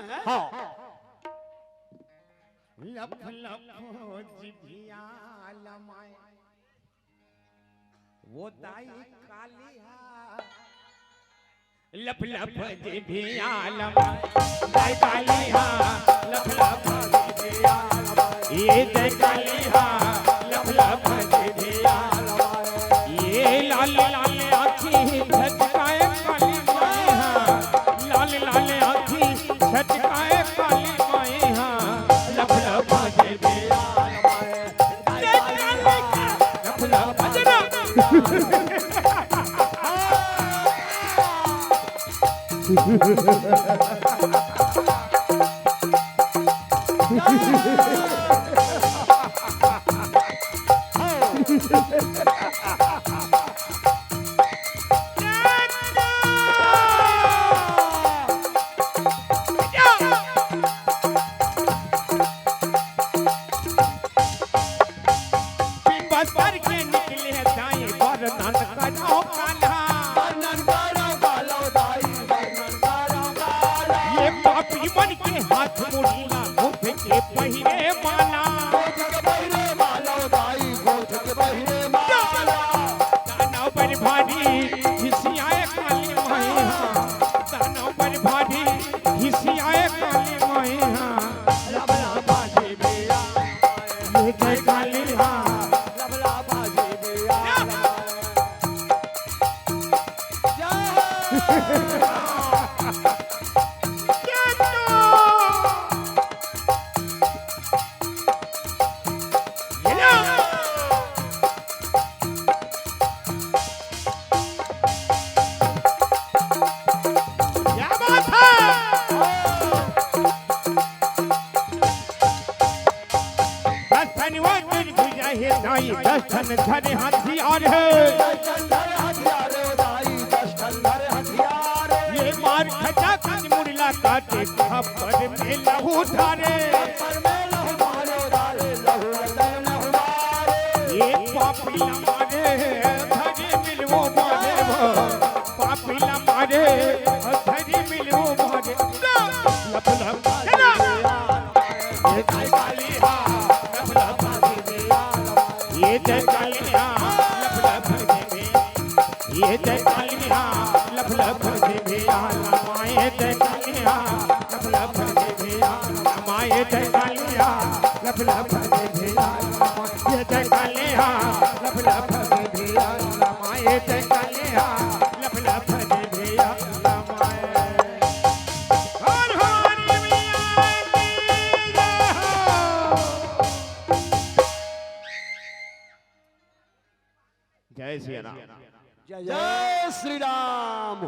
हाँ लफ लफ जिभिया लमाए वो दाई कालिया लफ लफ जिभिया लमाए दाई कालिया लफ लफ जिभिया लमाए ये दाई कालिया लफ लफ जिभिया लमाए ये लाल लाल आँखी झटकाए काली माई हाँ लाल लाल आँखी झटकाए काली माई हाँ लफ लफ जिभिया लमाए लफ लफ बस पर के निकले दाई वर्णन करो कान्हा ये पापी मन के हाथ मुड़ीला मुठ के पहिरे माला दानव पर भारी घिसियाए काली माई हाँ दानव पर भारी घिसियाए काली माई हाँ लबला बाजे बेया ये जय काली हाँ लबला बाजे बेया दर्शन धरे हथियार है ये मार खचा कच मुड़ला काटे खपर में लहू धारे ये पापीला मारे धरे मिलवो मारे पापीला मारे धरे मिलवो मारे लप लप ये काली लप लप ये जय कालिया लफ लफ जिभिया ये जय कालिया लफ लफ जिभिया माए जय कालिया लफ लफ जिभिया माए जय कालिया लफ लफ जिभिया ये जय कालिया लफ लफ जिभिया माए जय कालिया लफ लफ जिभिया माए हर हर जय श्री राम जय श्री राम।